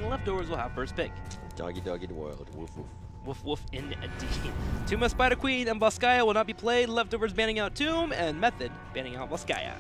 Leftovers will have first pick. Doggy doggy the world. Woof woof. Woof woof indeed. Tomb of Spider Queen and Volskaya will not be played. Leftovers banning out Tomb and Method banning out Volskaya.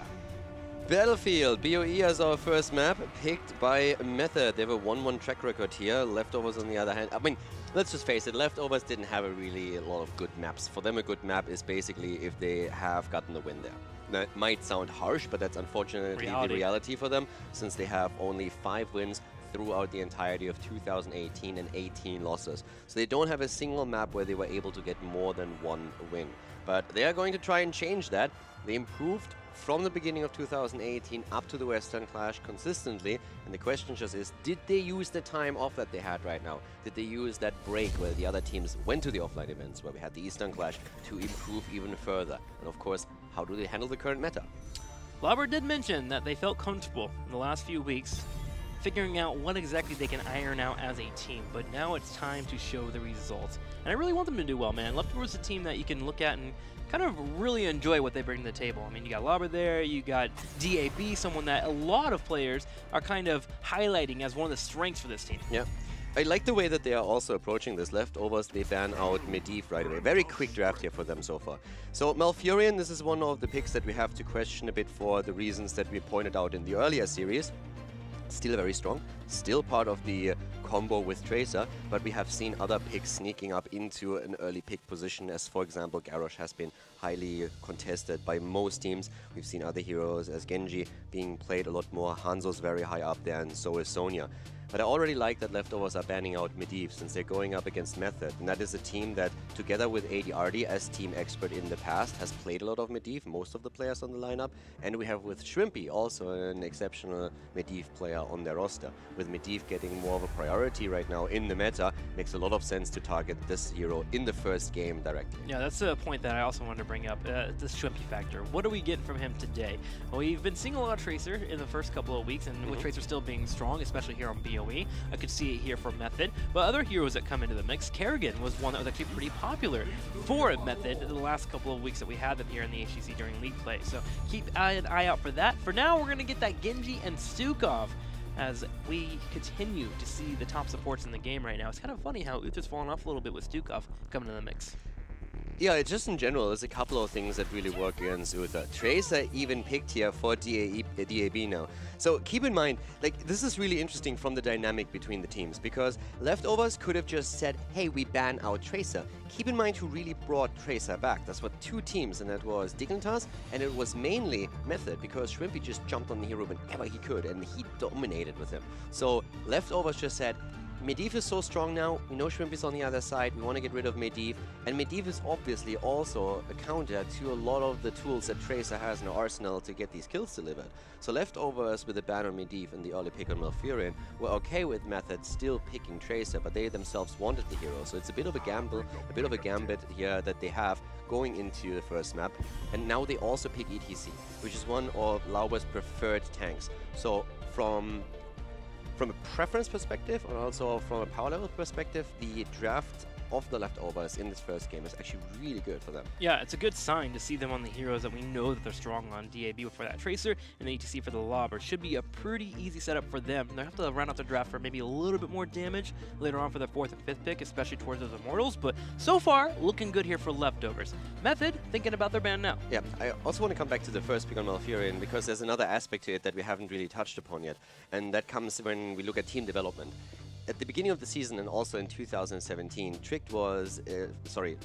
Battlefield, BOE as our first map, picked by Method. They have a 1-1 track record here. Leftovers on the other hand, I mean, let's just face it, Leftovers didn't have a lot of good maps. For them a good map is basically if they have gotten the win there. That might sound harsh, but that's unfortunately the reality for them, since they have only 5 wins throughout the entirety of 2018 and 18 losses. So they don't have a single map where they were able to get more than 1 win. But they are going to try and change that. They improved from the beginning of 2018 up to the Western Clash consistently, and the question just is, did they use the time off that they had right now? Did they use that break where the other teams went to the offline events, where we had the Eastern Clash, to improve even further? And of course, how do they handle the current meta? Lauber did mention that they felt comfortable in the last few weeks figuring out what exactly they can iron out as a team, but now it's time to show the results. And I really want them to do well, man. Leftovers is a team that you can look at and kind of really enjoy what they bring to the table. I mean, you got Lauber there, you got DAB, someone that a lot of players are kind of highlighting as one of the strengths for this team. Yeah. I like the way that they are also approaching this. Leftovers, they ban out Medivh right away. Very quick draft here for them so far. So Malfurion, this is one of the picks that we have to question a bit for the reasons that we pointed out in the earlier series. Still very strong, still part of the combo with Tracer, but we have seen other picks sneaking up into an early pick position, as for example Garrosh has been highly contested by most teams. We've seen other heroes as Genji being played a lot more, Hanzo's very high up there, and so is Sonya. But I already like that Leftovers are banning out Medivh since they're going up against Method, and that is a team that, together with ADRD as team expert in the past, has played a lot of Medivh, most of the players on the lineup, and we have with Shrimpy also an exceptional Medivh player on their roster. With Medivh getting more of a priority right now in the meta, makes a lot of sense to target this hero in the first game directly. Yeah, that's a point that I also wanted to bring up, this Shrimpy factor. What are we getting from him today? Well, we've been seeing a lot of Tracer in the first couple of weeks, and with Tracer still being strong, especially here on BOE, I could see it here for Method, but other heroes that come into the mix, Kerrigan was one that was actually pretty popular for Method the last couple of weeks that we had them here in the HGC during League play, so keep an eye out for that. For now, we're going to get that Genji and Stukov as we continue to see the top supports in the game right now. It's kind of funny how Uther's fallen off a little bit with Stukov coming in the mix. Yeah, just in general, there's a couple of things that really work against Uther. Tracer even picked here for DAB now. So keep in mind, like, this is really interesting from the dynamic between the teams, because Leftovers could have just said, hey, we ban out Tracer. Keep in mind who really brought Tracer back. That's what 2 teams, and that was Dignitas, and it was mainly Method, because Shrimpy just jumped on the hero whenever he could, and he dominated with him. So Leftovers just said, Medivh is so strong now, we know Shrimpy's on the other side, we want to get rid of Medivh, and Medivh is obviously also a counter to a lot of the tools that Tracer has in her arsenal to get these kills delivered. So Leftovers with the ban on Medivh and the early pick on Malfurion were okay with Method still picking Tracer, but they themselves wanted the hero, so it's a bit of a gamble, a bit of a gambit here that they have going into the first map. And now they also pick ETC, which is one of Lauber's preferred tanks. So from a preference perspective, and also from a power level perspective, the draft of the Leftovers in this first game is actually really good for them. Yeah, it's a good sign to see them on the heroes that we know that they're strong on. DAB for that Tracer, and the ETC for the Lauber. Should be a pretty easy setup for them. They'll have to round out the draft for maybe a little bit more damage later on for their 4th and 5th pick, especially towards those Immortals, but so far, looking good here for Leftovers. Method, thinking about their ban now. Yeah, I also want to come back to the first pick on Malfurion, because there's another aspect to it that we haven't really touched upon yet, and that comes when we look at team development. At the beginning of the season and also in 2017,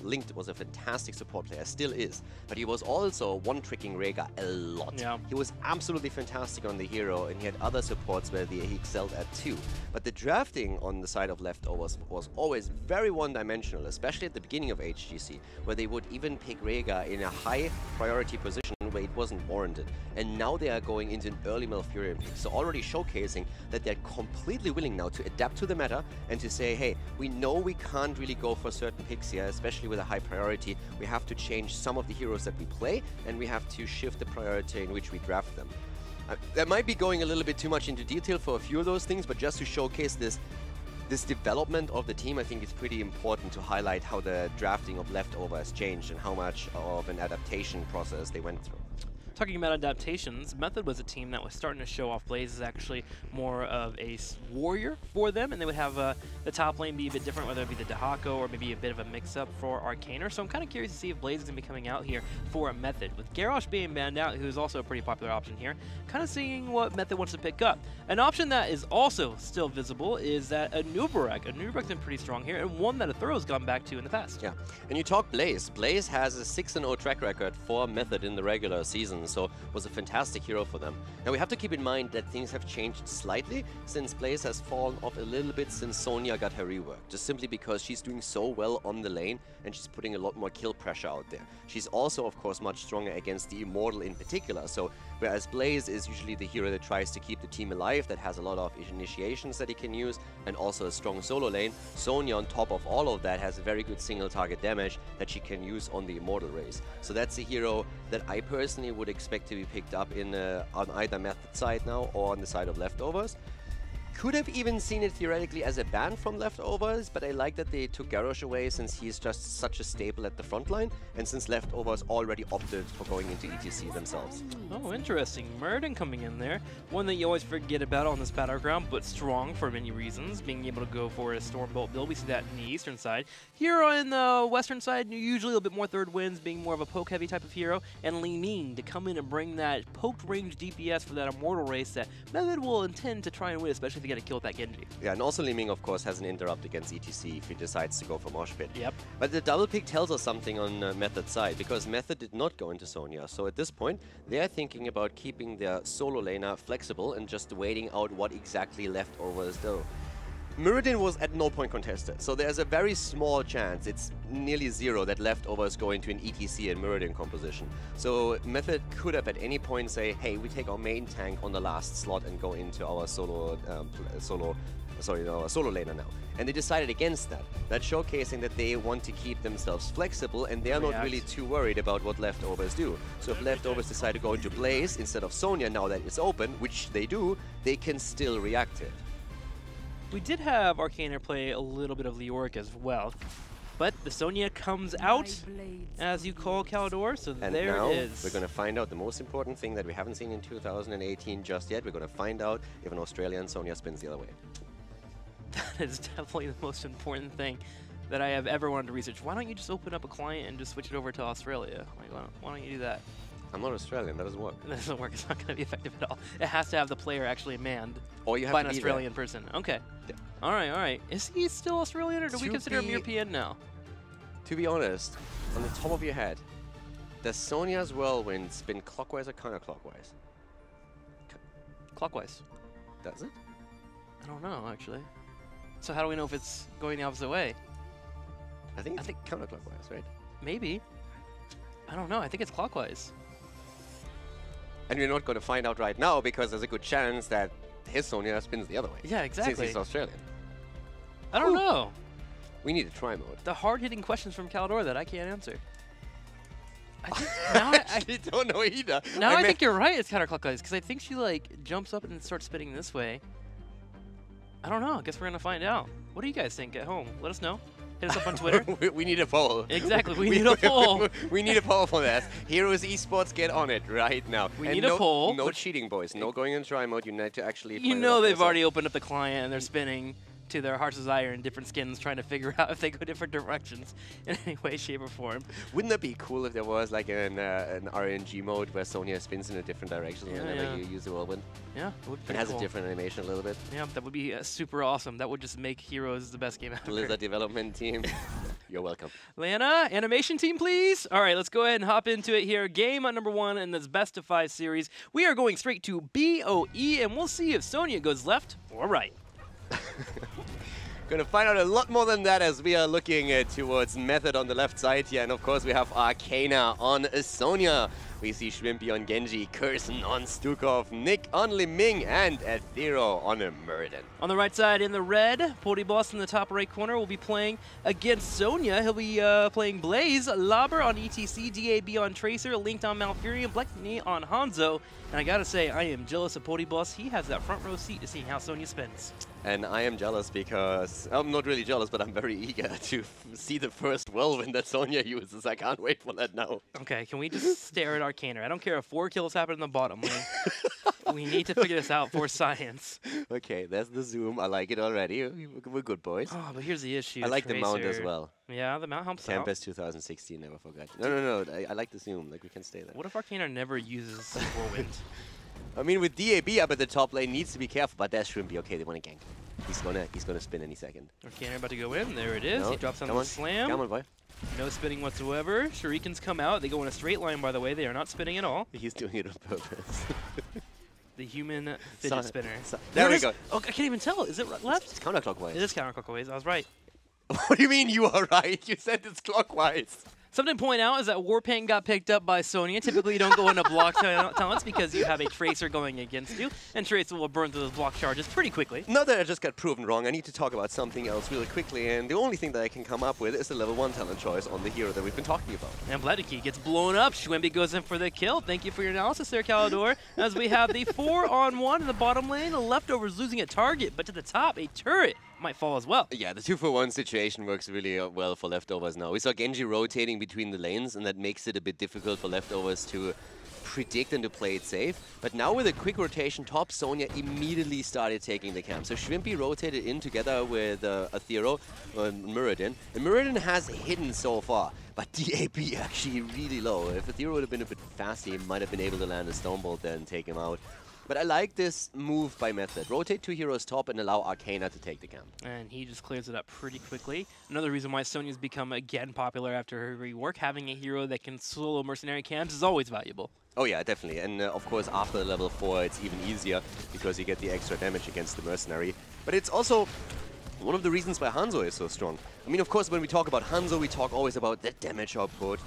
Linked was a fantastic support player, still is, but he was also one-tricking Rhaegar a lot. Yeah. He was absolutely fantastic on the hero, and he had other supports where he excelled at too. But the drafting on the side of Leftovers was always very one-dimensional, especially at the beginning of HGC, where they would even pick Rhaegar in a high priority position where it wasn't warranted. And now they are going into an early Malfurion pick, so already showcasing that they're completely willing now to adapt to the meta and to say, hey, we know we can't really go for certain picks here, especially with a high priority. We have to change some of the heroes that we play, and we have to shift the priority in which we draft them. That might be going a little bit too much into detail for a few of those things, but just to showcase this development of the team, I think it's pretty important to highlight how the drafting of Leftovers changed and how much of an adaptation process they went through. Talking about adaptations, Method was a team that was starting to show off Blaze as actually more of a warrior for them, and they would have the top lane be a bit different, whether it be the Dahako or maybe a bit of a mix-up for Arcaner. So I'm kind of curious to see if Blaze is going to be coming out here for a Method. With Garrosh being banned out, who is also a pretty popular option here, kind of seeing what Method wants to pick up. An option that is also still visible is that Anubarak. Anubarak's been pretty strong here, and one that Athuro's gone back to in the past. Yeah, and you talk Blaze. Blaze has a 6-0 track record for Method in the regular season, so was a fantastic hero for them. Now we have to keep in mind that things have changed slightly since Blaze has fallen off a little bit since Sonya got her rework, just simply because she's doing so well on the lane and she's putting a lot more kill pressure out there. She's also, of course, much stronger against the Immortal in particular, so whereas Blaze is usually the hero that tries to keep the team alive, that has a lot of initiations that he can use, and also a strong solo lane, Sonya on top of all of that has a very good single target damage that she can use on the Immortal race. So that's a hero that I personally would expect to be picked up in on either Method side now or on the side of Leftovers. Could have even seen it theoretically as a ban from Leftovers, but I like that they took Garrosh away since he's just such a staple at the front line, and since Leftovers already opted for going into ETC themselves. Oh, interesting. Murden coming in there. One that you always forget about on this battleground, but strong for many reasons. Being able to go for a Stormbolt build. We see that in the eastern side. Here on the western side, usually a little bit more third wins, being more of a poke-heavy type of hero. And Li Ming to come in and bring that poked range DPS for that Immortal race that Method will intend to try and win, especially to get a kill with that Genji. Yeah, and also Li Ming, of course, has an interrupt against ETC if he decides to go for Mosh Pit. Yep. But the double pick tells us something on Method's side, because Method did not go into Sonya. So at this point, they are thinking about keeping their solo laner flexible and just waiting out what exactly Leftovers do. Muradin was at no point contested, so there's a very small chance, it's nearly zero, that Leftovers go into an ETC and Muradin composition. So Method could have at any point say, hey, we take our main tank on the last slot and go into our solo laner now. And they decided against that. That's showcasing that they want to keep themselves flexible and they're not really too worried about what Leftovers do. So if Leftovers decide to go into Blaze instead of Sonya now that it's open, which they do, they can still react to it. We did have Arcaner play a little bit of Leoric as well, but the Sonya comes out, as you call Caldor, so and there now it is. We're going to find out the most important thing that we haven't seen in 2018 just yet. We're going to find out if an Australian Sonya spins the other way. That is definitely the most important thing that I have ever wanted to research. Why don't you just open up a client and just switch it over to Australia? Like, why don't you do that? I'm not Australian, that doesn't work. That doesn't work, it's not going to be effective at all. It has to have the player actually manned or you have by to an Australian person. Okay. Yeah. Alright. Is he still Australian or do we consider him European now? To be honest, on the top of your head, does Sonya's Whirlwind spin clockwise or counterclockwise? Clockwise. Does it? I don't know, actually. So how do we know if it's going the opposite way? I think counterclockwise, right? Maybe. I don't know, I think it's clockwise. And we're not going to find out right now because there's a good chance that his Sonya spins the other way. Yeah, exactly. Since he's Australian. I don't know. We need a try mode. The hard-hitting questions from Caldor that I can't answer. I actually don't know either. Now I think you're right, it's counterclockwise, because I think she like jumps up and starts spinning this way. I don't know, I guess we're going to find out. What do you guys think at home? Let us know. Hit us up on Twitter. We need a poll. Exactly, we need a poll. We need a poll for that. Heroes Esports, get on it right now. We need a poll. No cheating, boys. No going in try mode. You need to actually. You know they've already opened up the client and they're spinning to their heart's desire in different skins, trying to figure out if they go different directions in any way, shape, or form. Wouldn't that be cool if there was like an RNG mode where Sonya spins in a different direction whenever you use the whirlwind? Yeah, it would be and has a different animation a little bit. Yeah, that would be super awesome. That would just make Heroes the best game ever. Blizzard development team. You're welcome. Lana, animation team, please. All right, let's go ahead and hop into it here. Game number 1 in this best of 5 series. We are going straight to BOE, and we'll see if Sonya goes left or right. Going to find out a lot more than that as we are looking towards Method on the left side here. And of course we have Arcana on Sonya. We see Shrimpy on Genji, Curson on Stukov, Nick on Li Ming, and Athero on Muradin. On the right side in the red, Boss in the top right corner will be playing against Sonya. He'll be playing Blaze, Lauber on ETC, DAB on Tracer, Linked on Malfurion, Black Knee on Hanzo. And I gotta say, I am jealous of Boss. He has that front row seat to seeing how Sonya spins. And I am jealous because, I'm not really jealous, but I'm very eager to see the first whirlwind that Sonya uses. I can't wait for that now. Okay, can we just stare at Arcaner. I don't care if 4 kills happen in the bottom lane. We need to figure this out for science. Okay, there's the zoom. I like it already. We're good boys. Oh, but here's the issue. I like Tracer. the mount as well. Yeah, the mount helps out. Tempest 2016, never forgot. No. I like the zoom. Like, we can stay there. What if Arcaner never uses Whirlwind? I mean, with DAB up at the top lane, needs to be careful. But there's Shrimpy. Okay, they want to gank. He's gonna spin any second. Arcaner about to go in. There it is. No, He drops on come the on. slam. Come on, boy. No spinning whatsoever. Shurikens come out. They go in a straight line, by the way. They are not spinning at all. He's doing it on purpose. The human fidget spinner. There we go. Oh, I can't even tell. Is it left? It's counterclockwise. It is counterclockwise. I was right. What do you mean you are right? You said it's clockwise. Something to point out is that Warpaint got picked up by Sonya. Typically, you don't go into block talents because you have a Tracer going against you, and Tracer will burn through those block charges pretty quickly. Not that I just got proven wrong, I need to talk about something else really quickly, and the only thing that I can come up with is the level 1 talent choice on the hero that we've been talking about. And Vladiki gets blown up. Schwembe goes in for the kill. Thank you for your analysis there, Calidor. As we have the 4-on-1 in the bottom lane, the leftovers losing a target, but to the top, a turret might fall as well. Yeah, the 2-for-1 situation works really well for leftovers now. We saw Genji rotating between the lanes, and that makes it a bit difficult for leftovers to predict and to play it safe. But now with a quick rotation top, Sonya immediately started taking the camp. So Shrimpy rotated in together with Athero and Muradin. And Muradin has hidden so far, but DAB actually really low. If Athero would have been a bit faster, he might have been able to land a Stonebolt there and take him out. But I like this move by Method. Rotate 2 heroes top and allow Arcana to take the camp. And he just clears it up pretty quickly. Another reason why Sonya's become again popular after her rework. Having a hero that can solo mercenary camps is always valuable. Oh yeah, definitely. And of course, after level 4, it's even easier because you get the extra damage against the mercenary. But it's also one of the reasons why Hanzo is so strong. I mean, of course, when we talk about Hanzo, we talk always about the damage output,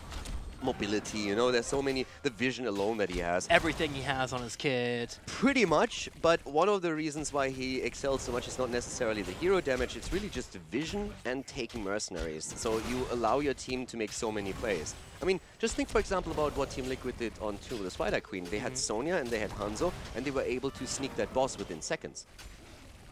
mobility, you know, there's so many, the vision alone that he has. Everything he has on his kit. Pretty much, but one of the reasons why he excels so much is not necessarily the hero damage, it's really just the vision and taking mercenaries. So you allow your team to make so many plays. I mean, just think, for example, about what Team Liquid did on 2 with the Spider Queen. They had Sonya and they had Hanzo, and they were able to sneak that boss within seconds.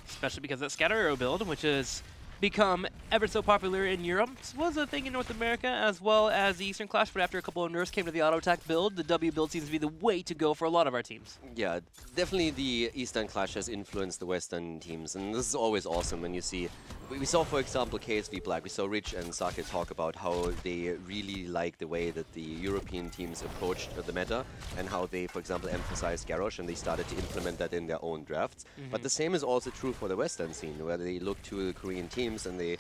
Especially because that Scatter Arrow build, which has become ever so popular in Europe, was a thing in North America as well as the Eastern Clash, but after a couple of nerfs came to the auto attack build, the W build seems to be the way to go for a lot of our teams. Yeah, definitely the Eastern Clash has influenced the Western teams, and this is always awesome when you see. We saw, for example, KSV Black. We saw Rich and Sake talk about how they really like the way that the European teams approached the meta and how they, for example, emphasized Garrosh, and they started to implement that in their own drafts. But the same is also true for the Western scene, where they look to the Korean teams and they,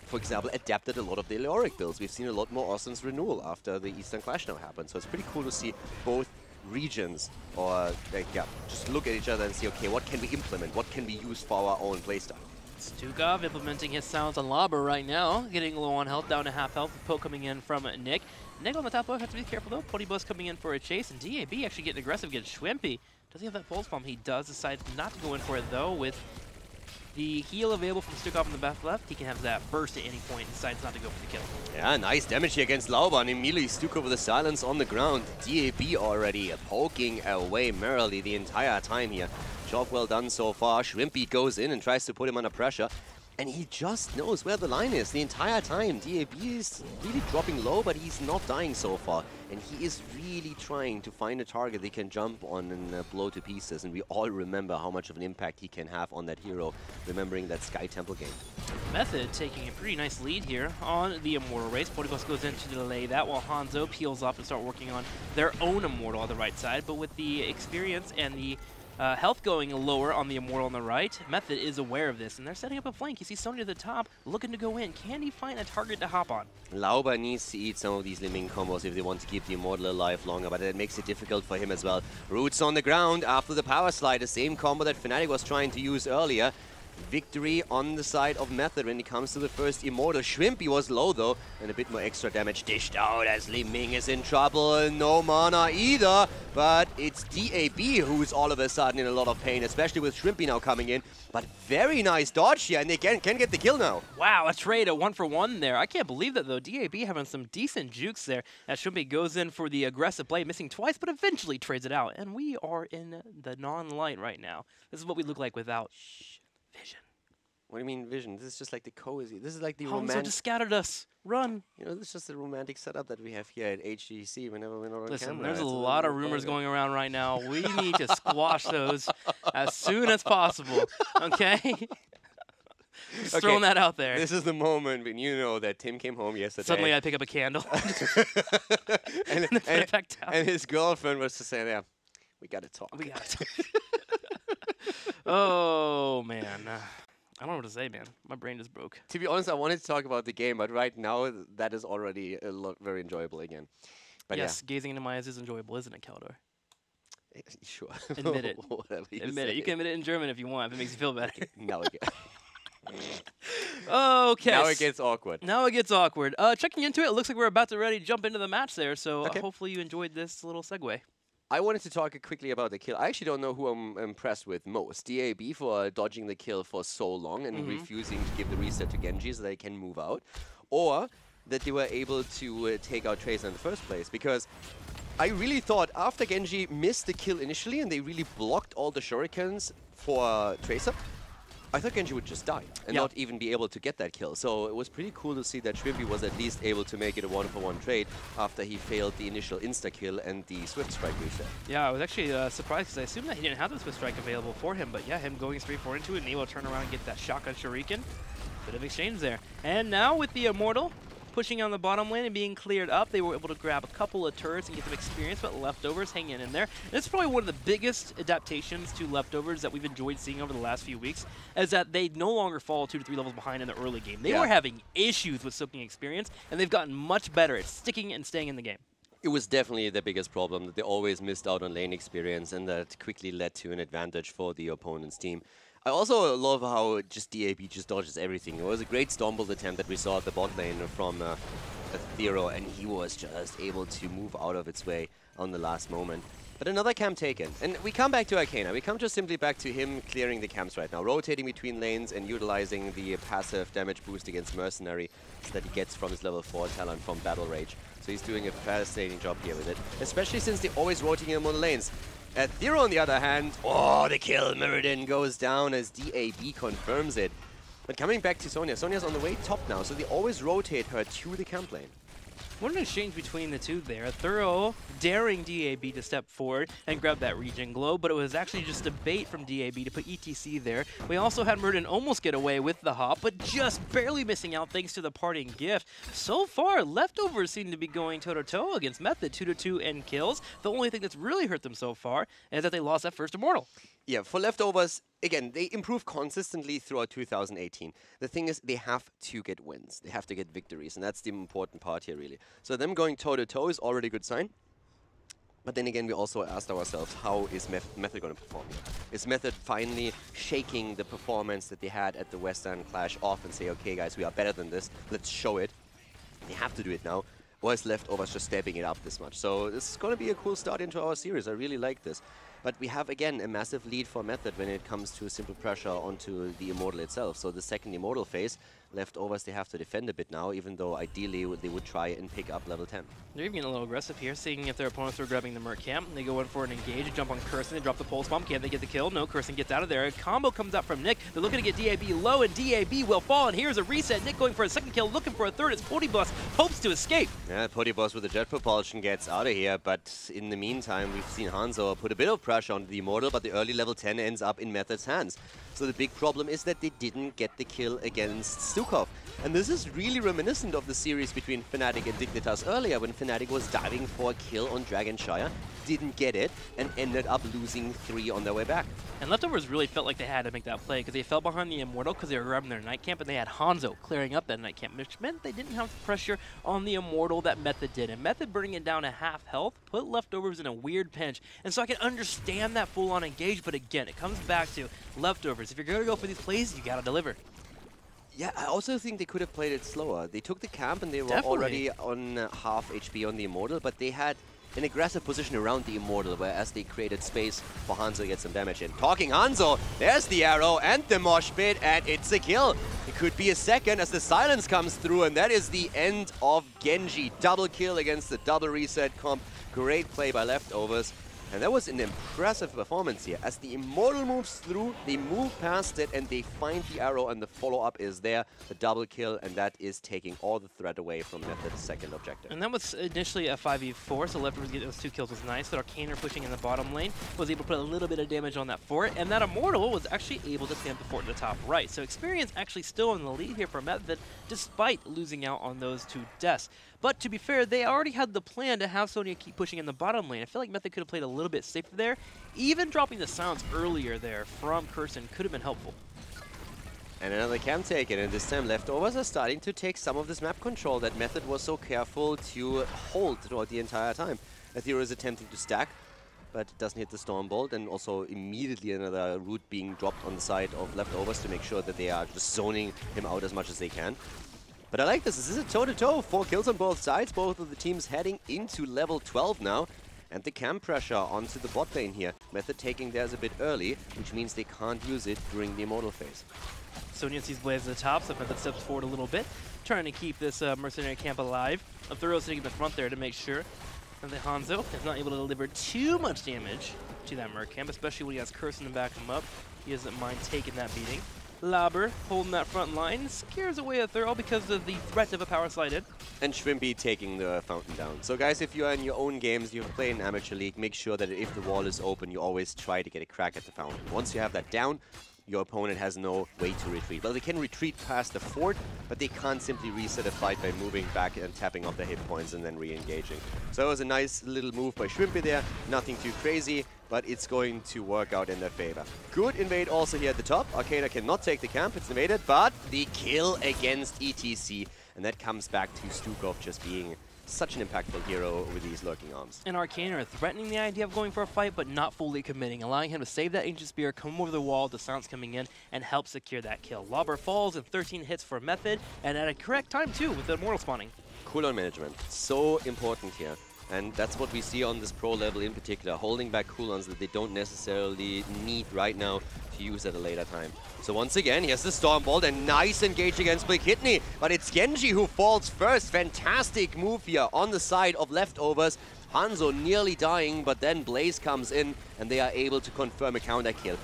for example, adapted a lot of the Leoric builds. We've seen a lot more Austin's renewal after the Eastern Clash now happened. So it's pretty cool to see both regions, or like, yeah, just look at each other and see, okay, what can we implement? What can we use for our own playstyle? Stukov implementing his sounds on Labber right now, getting low on health, down to half health. The poke coming in from Nick. Nick on the top left, have to be careful though. Putty coming in for a chase, and DAB actually getting aggressive against Schwempy. Does he have that pulse bomb? He does decide not to go in for it though. With the heal available from Stukov on the back left, he can have that burst at any point and decides not to go for the kill. Yeah, nice damage here against Lauban. Immediately Stukov with the silence on the ground. DAB already poking away merrily the entire time here. Job well done so far. Shrimpy goes in and tries to put him under pressure. And he just knows where the line is the entire time. DAB is really dropping low, but he's not dying so far. And he is really trying to find a target they can jump on and blow to pieces. And we all remember how much of an impact he can have on that hero, remembering that Sky Temple game. Method taking a pretty nice lead here on the Immortal race. Portibus goes in to delay that while Hanzo peels off and start working on their own Immortal on the right side. But with the experience and the health going lower on the Immortal on the right, Method is aware of this, and they're setting up a flank. You see Sonya at the top, looking to go in. Can he find a target to hop on? Lauber needs to eat some of these limiting combos if they want to keep the Immortal alive longer, but it makes it difficult for him as well. Roots on the ground after the power slide, the same combo that Fnatic was trying to use earlier. Victory on the side of Method when it comes to the first Immortal. Shrimpy was low though, and a bit more extra damage dished out as Li Ming is in trouble. No mana either, but it's DAB who's all of a sudden in a lot of pain, especially with Shrimpy now coming in. But very nice dodge here, and they can get the kill now. Wow, a trade, a 1-for-1 there. I can't believe that though. DAB having some decent jukes there as Shrimpy goes in for the aggressive play, missing twice, but eventually trades it out. And we are in the non-light right now. This is what we look like without vision. What do you mean vision? This is just like the cozy. This is like the Hanzo romantic. just scattered us. Run. You know, this is just the romantic setup that we have here at HGC whenever we're not on Listen, camera. there's a It's lot of little rumors fun. going around right now. We need to squash those as soon as possible. Okay? Just throwing that out there. This is the moment when you know that Tim came home yesterday. Suddenly I pick up a candle. and, put it back down. and his girlfriend was just saying, yeah, we got to talk. We got to talk. Oh, man. I don't know what to say, man. My brain just broke. To be honest, I wanted to talk about the game, but right now that is already very enjoyable again. But yes, gazing into my eyes is enjoyable, isn't it, Caldor? yeah. Sure. Admit it. Whatever you Admit it. say. You can admit it in German if you want, if it makes you feel better. Now it gets Okay. now it gets awkward. Now it gets awkward. Checking into it, it looks like we're about to ready jump into the match there, so Okay. hopefully you enjoyed this little segue. I wanted to talk quickly about the kill. I actually don't know who I'm impressed with most. DAB for dodging the kill for so long and refusing to give the reset to Genji so they can move out. Or that they were able to take out Tracer in the first place. Because I really thought after Genji missed the kill initially and they really blocked all the shurikens for Tracer, I thought Genji would just die and not even be able to get that kill. So it was pretty cool to see that Shrimpy was at least able to make it a 1-for-1 trade after he failed the initial insta-kill and the Swift Strike reset. Yeah, I was actually surprised because I assumed that he didn't have the Swift Strike available for him, but yeah, him going straight forward into it and able to turn around and get that shotgun shuriken. Bit of exchange there. And now with the Immortal pushing on the bottom lane and being cleared up, they were able to grab a couple of turrets and get some experience, but Leftovers hanging in there. And it's probably one of the biggest adaptations to Leftovers that we've enjoyed seeing over the last few weeks, is that they no longer fall 2 to 3 levels behind in the early game. They were having issues with soaking experience, and they've gotten much better at sticking and staying in the game. It was definitely the biggest problem, that they always missed out on lane experience, and that quickly led to an advantage for the opponent's team. I also love how just DAB just dodges everything. It was a great stumble attempt that we saw at the bot lane from Thero, and he was just able to move out of its way on the last moment. But another camp taken. And we come back to Arcana. We come just simply back to him clearing the camps right now, rotating between lanes and utilizing the passive damage boost against Mercenary that he gets from his level 4 talent from Battle Rage. So he's doing a fascinating job here with it, especially since they're always rotating him on the lanes. Thero, on the other hand, oh, the kill. Mirrodin goes down as DAB confirms it. But coming back to Sonya, Sonya's on the way top now, so they always rotate her to the camp lane. What an exchange between the two there. Thorough daring DAB to step forward and grab that regen glow, but it was actually just a bait from DAB to put ETC there. We also had Mirrodin almost get away with the hop, but just barely missing out thanks to the parting gift. So far, Leftovers seem to be going toe-to-toe against Method, 2-2 in kills. The only thing that's really hurt them so far is that they lost that first Immortal. Yeah, for Leftovers, again, they improve consistently throughout 2018. The thing is, they have to get wins. They have to get victories, and that's the important part here, really. So them going toe-to-toe is already a good sign. But then again, we also asked ourselves, how is Method going to perform here? Is Method finally shaking the performance that they had at the Western Clash off and say, okay, guys, we are better than this. Let's show it. They have to do it now. Or is Leftovers just stepping it up this much? So this is going to be a cool start into our series. I really like this. But we have, again, a massive lead for Method when it comes to simple pressure onto the Immortal itself. So the second Immortal phase, Leftovers, they have to defend a bit now, even though ideally they would try and pick up level 10. They're even getting a little aggressive here, seeing if their opponents are grabbing the Merc camp. They go in for an engage, jump on Curson, they drop the pulse bomb. Can they get the kill? No, Curson gets out of there. A combo comes out from Nick. They're looking to get DAB low, and DAB will fall, and here's a reset. Nick going for a second kill, looking for a third as Podibus hopes to escape. Yeah, Podibus with the jet propulsion gets out of here, but in the meantime, we've seen Hanzo put a bit of pressure on the Immortal, but the early level 10 ends up in Method's hands. So the big problem is that they didn't get the kill against Stukov. And this is really reminiscent of the series between Fnatic and Dignitas earlier, when Fnatic was diving for a kill on Dragonshire, didn't get it, and ended up losing 3 on their way back. And Leftovers really felt like they had to make that play, because they fell behind the Immortal because they were grabbing their Night Camp, and they had Hanzo clearing up that Night Camp, which meant they didn't have the pressure on the Immortal that Method did. And Method burning it down to half health put Leftovers in a weird pinch. And so I can understand that full-on engage, but again, it comes back to Leftovers. If you're going to go for these plays, you got to deliver. Yeah, I also think they could have played it slower. They took the camp and they were already on half HP on the Immortal, but they had an aggressive position around the Immortal, whereas they created space for Hanzo to get some damage in. Talking Hanzo, there's the arrow and the mosh pit, and it's a kill. It could be a second as the silence comes through, and that is the end of Genji. Double kill against the double reset comp. Great play by Leftovers. And that was an impressive performance here. As the Immortal moves through, they move past it, and they find the arrow, and the follow-up is there. The double kill, and that is taking all the threat away from Method's second objective. And that was initially a 5v4, so Leftovers getting those 2 kills was nice. But Arcaner pushing in the bottom lane was able to put a little bit of damage on that fort, and that Immortal was actually able to stamp the fort in the top right. So Experience actually still in the lead here for Method, despite losing out on those 2 deaths. But to be fair, they already had the plan to have Sonya keep pushing in the bottom lane. I feel like Method could have played a little bit safer there. Even dropping the silence earlier there from Curson could have been helpful. And another camp taken, and this time Leftovers are starting to take some of this map control that Method was so careful to hold throughout the entire time. Aethero is attempting to stack, but it doesn't hit the Stormbolt, and also immediately another root being dropped on the side of Leftovers to make sure that they are just zoning him out as much as they can. But I like this. This is a toe-to-toe. 4 kills on both sides. Both of the teams heading into level 12 now. And the camp pressure onto the bot lane here. Method taking theirs a bit early, which means they can't use it during the Immortal phase. Sonya sees Blaze at the top, so Method steps forward a little bit, trying to keep this mercenary camp alive. Aethero sitting in the front there to make sure that the Hanzo is not able to deliver too much damage to that Merc camp, especially when he has Curson to back him up. He doesn't mind taking that beating. Laber holding that front line, scares away Aethero because of the threat of a power slide in. And Shrimpy taking the fountain down. So guys, if you are in your own games, you play in Amateur League, make sure that if the wall is open, you always try to get a crack at the fountain. Once you have that down, your opponent has no way to retreat. Well, they can retreat past the fort, but they can't simply reset a fight by moving back and tapping off their hit points and then re-engaging. So it was a nice little move by Shrimpy there, nothing too crazy, but it's going to work out in their favor. Good invade also here at the top. Arcana cannot take the camp, it's invaded, but the kill against ETC, and that comes back to Stukov just being such an impactful hero with these lurking arms. And Arcana are threatening the idea of going for a fight, but not fully committing, allowing him to save that Ancient Spear, come over the wall, the silence coming in, and help secure that kill. Lauber falls in 13 hits for Method, and at a correct time too, with the Immortal spawning. Cooldown management, so important here. And that's what we see on this pro level in particular, holding back cooldowns that they don't necessarily need right now to use at a later time. So once again, here's the Stormbolt, and nice engage against Blue Kidney, but it's Genji who falls first. Fantastic move here on the side of Leftovers. Hanzo nearly dying, but then Blaze comes in, and they are able to confirm a counter kill.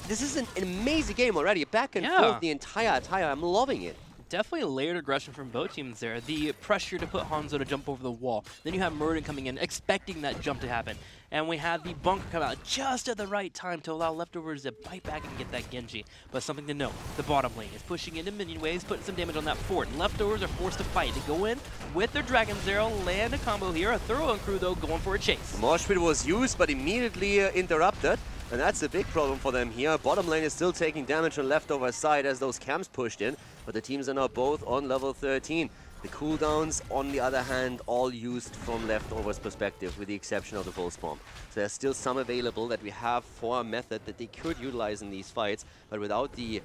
This is an amazing game already, back and forth the entire time. I'm loving it. Definitely a layered aggression from both teams there. The pressure to put Hanzo to jump over the wall. Then you have Murden coming in, expecting that jump to happen. And we had the bunker come out just at the right time to allow Leftovers to bite back and get that Genji. But something to note, the bottom lane is pushing into minion waves, putting some damage on that fort. Leftovers are forced to fight. They go in with their Dragon's Arrow, land a combo here. A thorough crew, though, going for a chase. Mosh Pit was used, but immediately interrupted. And that's a big problem for them here. Bottom lane is still taking damage on Leftovers side as those camps pushed in. But the teams are now both on level 13. The cooldowns, on the other hand, all used from Leftovers' perspective, with the exception of the full spawn. So there's still some available that we have for a Method that they could utilize in these fights, but without the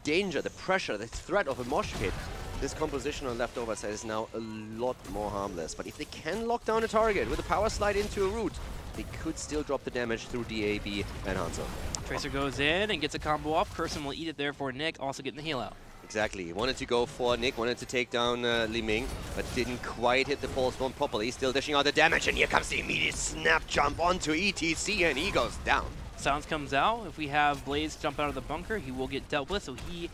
danger, the pressure, the threat of a mosh pit, this composition on Leftovers side is now a lot more harmless. But if they can lock down a target with a power slide into a root, they could still drop the damage through DAB and Hanzo. Tracer goes in and gets a combo off. Curson will eat it there for Nick, also getting the heal out. Exactly. He wanted to go for Nick, wanted to take down Li Ming, but didn't quite hit the pulse bomb properly. Still dishing out the damage, and here comes the immediate snap jump onto ETC, and he goes down. Silence comes out. If we have Blaze jump out of the bunker, he will get dealt with, so he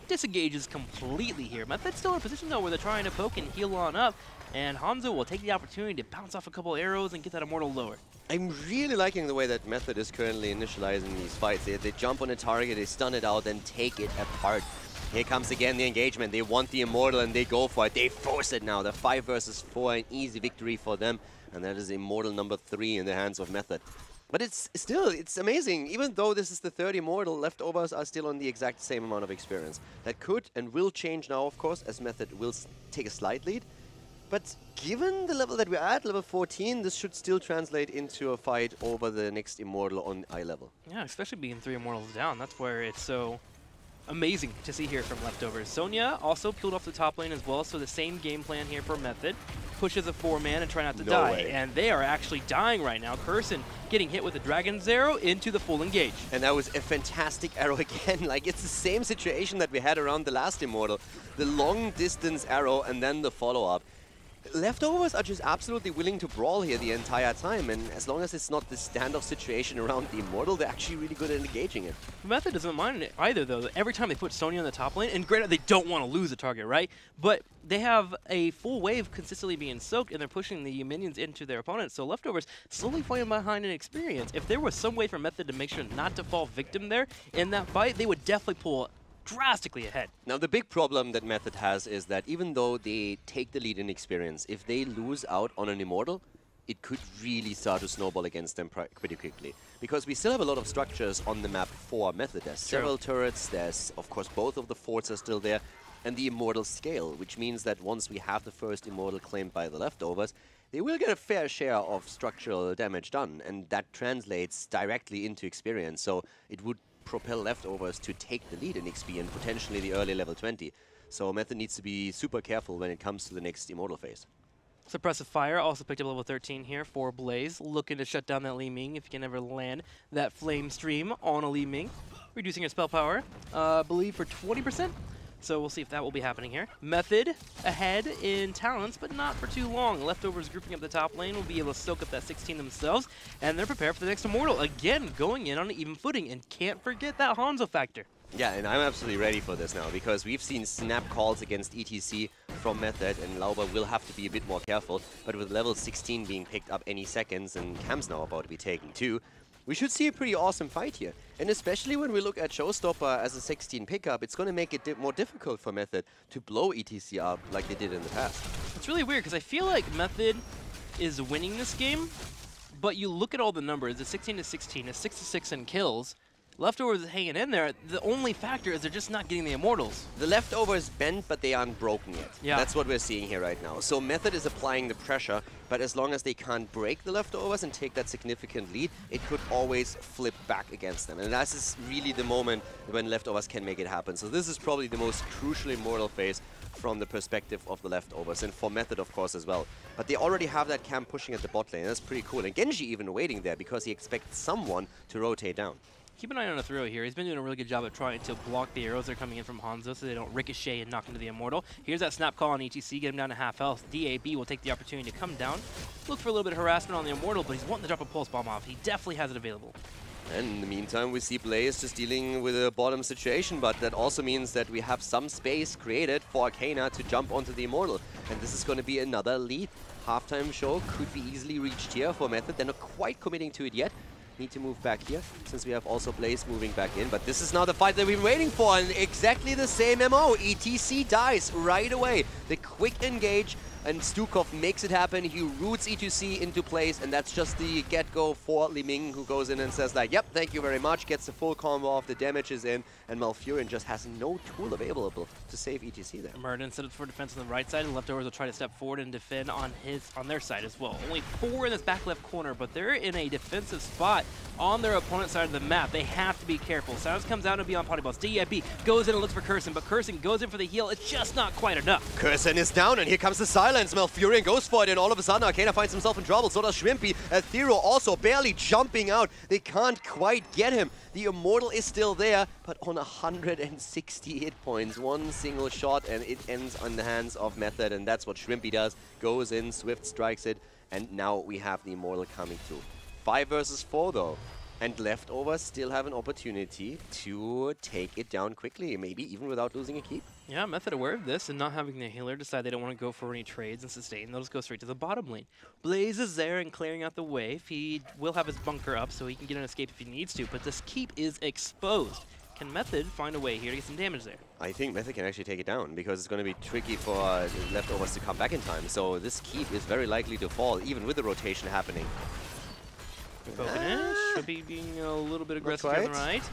disengages completely here. Method's still in a position, though, where they're trying to poke and heal on up, and Hanzo will take the opportunity to bounce off a couple arrows and get that Immortal lower. I'm really liking the way that Method is currently initializing these fights. They jump on a target, they stun it out, then take it apart. Here comes again the engagement. They want the Immortal and they go for it. They force it now. The 5 versus 4, an easy victory for them. And that is Immortal number 3 in the hands of Method. But it's amazing. Even though this is the third Immortal, Leftovers are still on the exact same amount of experience. That could and will change now, of course, as Method will take a slight lead. But given the level that we're at, level 14, this should still translate into a fight over the next Immortal on eye level. Yeah, especially being 3 Immortals down. That's where it's so amazing to see here from Leftovers. Sonya also peeled off the top lane as well, so the same game plan here for Method. Pushes a 4-man and try not to die. Way. And they are actually dying right now. Curson getting hit with a Dragon's Arrow into the full engage. And that was a fantastic arrow again. Like, it's the same situation that we had around the last Immortal. The long distance arrow and then the follow-up. Leftovers are just absolutely willing to brawl here the entire time, and as long as it's not the standoff situation around the Immortal, they're actually really good at engaging it. Method doesn't mind it either, though. Every time they put Sonya on the top lane, and granted, they don't want to lose the target, right? But they have a full wave consistently being soaked, and they're pushing the minions into their opponents. So Leftovers slowly falling behind in experience. If there was some way for Method to make sure not to fall victim there in that fight, they would definitely pull drastically ahead. Now, the big problem that Method has is that even though they take the lead in experience, if they lose out on an Immortal, it could really start to snowball against them pretty quickly. Because we still have a lot of structures on the map for Method. There's several turrets, there's, of course, both of the forts are still there, and the Immortal scale, which means that once we have the first Immortal claimed by the Leftovers, they will get a fair share of structural damage done, and that translates directly into experience. So it would propel Leftovers to take the lead in XP and potentially the early level 20. So Method needs to be super careful when it comes to the next Immortal phase. Suppressive Fire also picked up level 13 here for Blaze, looking to shut down that Li Ming if you can ever land that Flame Stream on a Li Ming. Reducing your spell power, I believe for 20%. So we'll see if that will be happening here. Method ahead in talents, but not for too long. Leftovers grouping up the top lane will be able to soak up that 16 themselves, and they're prepared for the next Immortal. Again, going in on an even footing, and can't forget that Hanzo factor. Yeah, and I'm absolutely ready for this now, because we've seen snap calls against ETC from Method, and Lauber will have to be a bit more careful. But with level 16 being picked up any seconds, and Cam's now about to be taken too, we should see a pretty awesome fight here. And especially when we look at Showstopper as a 16 pickup, it's going to make it more difficult for Method to blow ETC up like they did in the past. It's really weird, because I feel like Method is winning this game, but you look at all the numbers, it's 16 to 16, it's 6 to 6 in kills. Leftovers is hanging in there. The only factor is they're just not getting the Immortals. The Leftovers bend, but they aren't broken yet. Yeah. That's what we're seeing here right now. So Method is applying the pressure, but as long as they can't break the Leftovers and take that significant lead, it could always flip back against them. And that is really the moment when Leftovers can make it happen. So this is probably the most crucial Immortal phase from the perspective of the Leftovers, and for Method, of course, as well. But they already have that camp pushing at the bot lane. That's pretty cool. And Genji even waiting there because he expects someone to rotate down. Keep an eye on a throw here. He's been doing a really good job of trying to block the arrows that are coming in from Hanzo so they don't ricochet and knock into the Immortal. Here's that snap call on ETC, get him down to half health. DAB will take the opportunity to come down, look for a little bit of harassment on the Immortal, but he's wanting to drop a pulse bomb off. He definitely has it available. And in the meantime, we see Blaze just dealing with a bottom situation, but that also means that we have some space created for Arcana to jump onto the Immortal. And this is going to be another lead. Halftime show could be easily reached here for Method. They're not quite committing to it yet. Need to move back here, since we have also Blaze moving back in. But this is now the fight that we've been waiting for, and exactly the same MO. ETC dies right away. The quick engage, and Stukov makes it happen. He roots E2C into place, and that's just the get-go for Li Ming, who goes in and says like, yep, thank you very much, gets the full combo off, the damage is in, and Malfurion just has no tool available to save ETC there. Murden set up for defense on the right side, and Leftovers will try to step forward and defend on their side as well. Only 4 in this back left corner, but they're in a defensive spot on their opponent's side of the map. They have to be careful. Silence comes out and be on potty balls. DIB goes in and looks for Curson, but Curson goes in for the heal. It's just not quite enough. Curson is down, and here comes the silence. Malfurion goes for it, and all of a sudden Arcana finds himself in trouble. So does Shrimpy. Aethero also barely jumping out. They can't quite get him. The Immortal is still there, but on 160 hit points. One single shot, and it ends on the hands of Method, and that's what Shrimpy does. Goes in, Swift strikes it, and now we have the Immortal coming through. 5 versus 4 though. And Leftovers still have an opportunity to take it down quickly, maybe even without losing a keep. Yeah, Method aware of this and not having the healer decide they don't want to go for any trades and sustain. They'll just go straight to the bottom lane. Blaze is there and clearing out the wave. He will have his bunker up so he can get an escape if he needs to, but this keep is exposed. Can Method find a way here to get some damage there? I think Method can actually take it down because it's going to be tricky for Leftovers to come back in time. So this keep is very likely to fall, even with the rotation happening. Should be being a little bit aggressive on the right.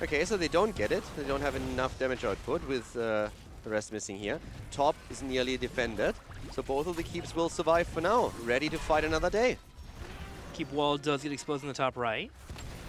Okay, so they don't get it. They don't have enough damage output with the rest missing here. Top is nearly defended, so both of the keeps will survive for now. Ready to fight another day. Keep wall does get exposed in the top right.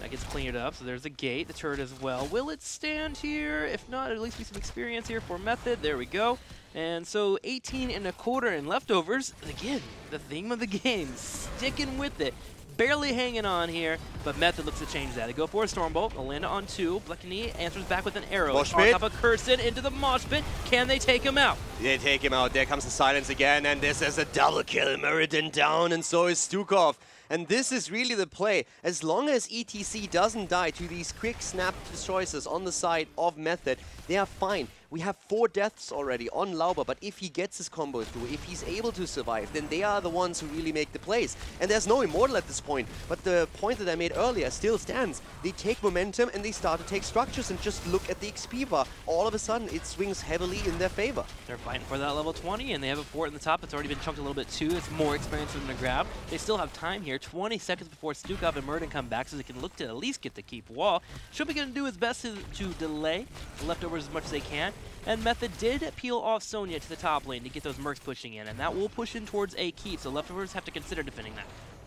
That gets cleared up, so there's a gate, the turret as well. Will it stand here? If not, at least be some experience here for Method. There we go. And so 18 and a quarter in Leftovers. Again, the theme of the game, sticking with it. barely hanging on here, but Method looks to change that. They go for a Stormbolt, they'll land it on 2. Blackney answers back with an arrow. Mosh On pit. top of Kirsten into the Mosh Pit. Can they take him out? They take him out. There comes the silence again, and this is a double kill. Meriden down, and so is Stukov. And this is really the play. As long as ETC doesn't die to these quick snap choices on the side of Method, they are fine. We have 4 deaths already on Lauber, but if he gets his combo through, if he's able to survive, then they are the ones who really make the plays. And there's no Immortal at this point, but the point that I made earlier still stands. They take momentum and they start to take structures, and just look at the XP bar. All of a sudden, it swings heavily in their favor. They're fighting for that level 20, and they have a fort in the top. It's already been chunked a little bit too. It's more experience for them to grab. They still have time here, 20 seconds before Stukov and Meriden come back, so they can look to at least get the keep wall. Should be going to do his best to delay the leftovers as much as they can. And Method did peel off Sonya to the top lane to get those mercs pushing in, and that will push in towards a keep, so leftovers have to consider defending that.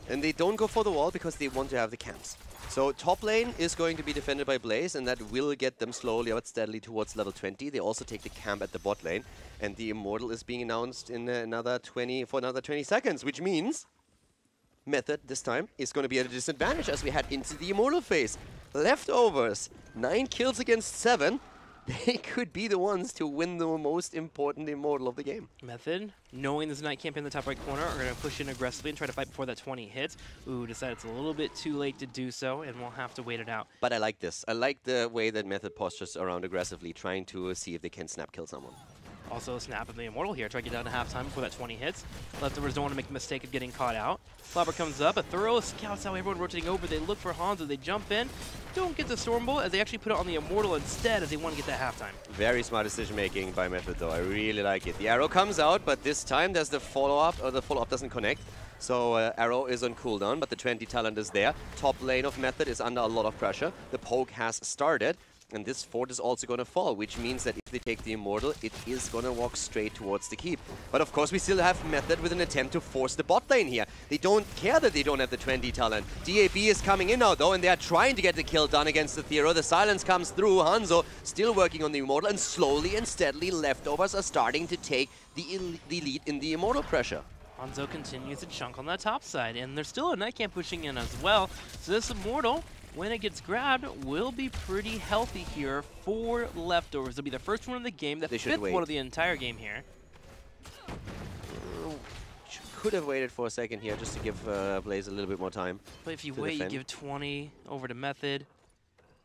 And they don't go for the wall because they want to have the camps. So top lane is going to be defended by Blaze, and that will get them slowly but steadily towards level 20. They also take the camp at the bot lane, and the Immortal is being announced in another 20 seconds, which means Method this time is going to be at a disadvantage as we head into the Immortal phase. Leftovers, 9 kills against 7. They could be the ones to win the most important Immortal of the game. Method, knowing this Knight camp in the top right corner, are going to push in aggressively and try to fight before that 20 hits. Ooh, decide it's a little bit too late to do so, and we'll have to wait it out. But I like this. I like the way that Method postures around aggressively, trying to see if they can snap kill someone. Also a snap of the Immortal here. Try to get down to halftime before that 20 hits. Leftovers don't want to make the mistake of getting caught out. Flopper comes up. A thorough scouts out. Everyone rotating over. They look for Hanzo. They jump in. Don't get the Stormbolt as they actually put it on the Immortal instead as they want to get that halftime. Very smart decision making by Method though. I really like it. The arrow comes out, but this time there's the follow-up, or the follow-up doesn't connect. So arrow is on cooldown, but the 20 talent is there. Top lane of Method is under a lot of pressure. The poke has started. And this fort is also going to fall, which means that if they take the Immortal, it is going to walk straight towards the keep. But of course, we still have Method with an attempt to force the bot lane here. They don't care that they don't have the 20 talent. DAB is coming in now, though, and they are trying to get the kill done against the Thero. The silence comes through. Hanzo still working on the Immortal, and slowly and steadily, leftovers are starting to take the lead in the Immortal pressure. Hanzo continues to chunk on that top side, and there's still a Night Camp pushing in as well. So this Immortal, when it gets grabbed, will be pretty healthy here for leftovers. It'll be the first one of the game, the fifth one of the entire game here. Could have waited for a second here just to give Blaze a little bit more time. But if you wait, you give 20 over to Method.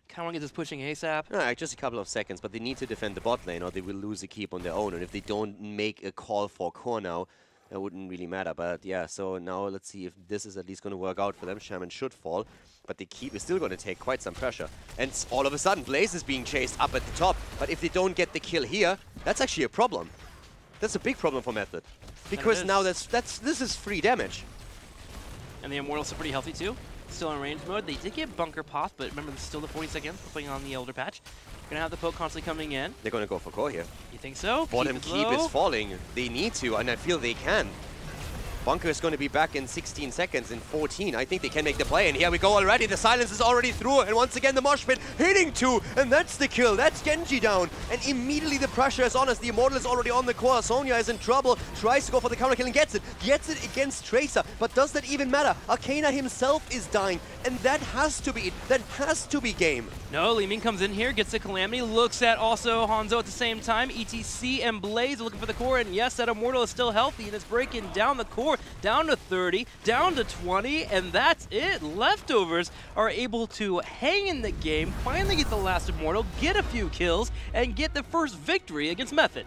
Kind of want to get this pushing ASAP. No, just a couple of seconds, but they need to defend the bot lane or they will lose the keep on their own. And if they don't make a call for core now, that wouldn't really matter. But yeah, so now let's see if this is at least going to work out for them. Shaman should fall, but the keep is still going to take quite some pressure. And all of a sudden, Blaze is being chased up at the top. But if they don't get the kill here, that's actually a problem. That's a big problem for Method. Because now this is free damage. And the Immortals are pretty healthy too. Still in range mode. They did get Bunker Poth, but remember, there's still the 40 seconds putting on the Elder Patch. Gonna have the poke constantly coming in. They're gonna go for core here. You think so? Bottom keep is falling. They need to, and I feel they can. Bunker is going to be back in 16 seconds, in 14. I think they can make the play, and here we go already. The silence is already through, and once again the mosh pit hitting 2, and that's the kill. That's Genji down, and immediately the pressure is on us. The Immortal is already on the core. Sonya is in trouble, tries to go for the counter kill and gets it against Tracer, but does that even matter? Arcana himself is dying, and that has to be it. That has to be game. No, Li Ming comes in here, gets the Calamity, looks at also Hanzo at the same time. ETC and Blaze looking for the core, and yes, that Immortal is still healthy, and it's breaking down the core, down to 30, down to 20, and that's it. Leftovers are able to hang in the game, finally get the last Immortal, get a few kills, and get the first victory against Method.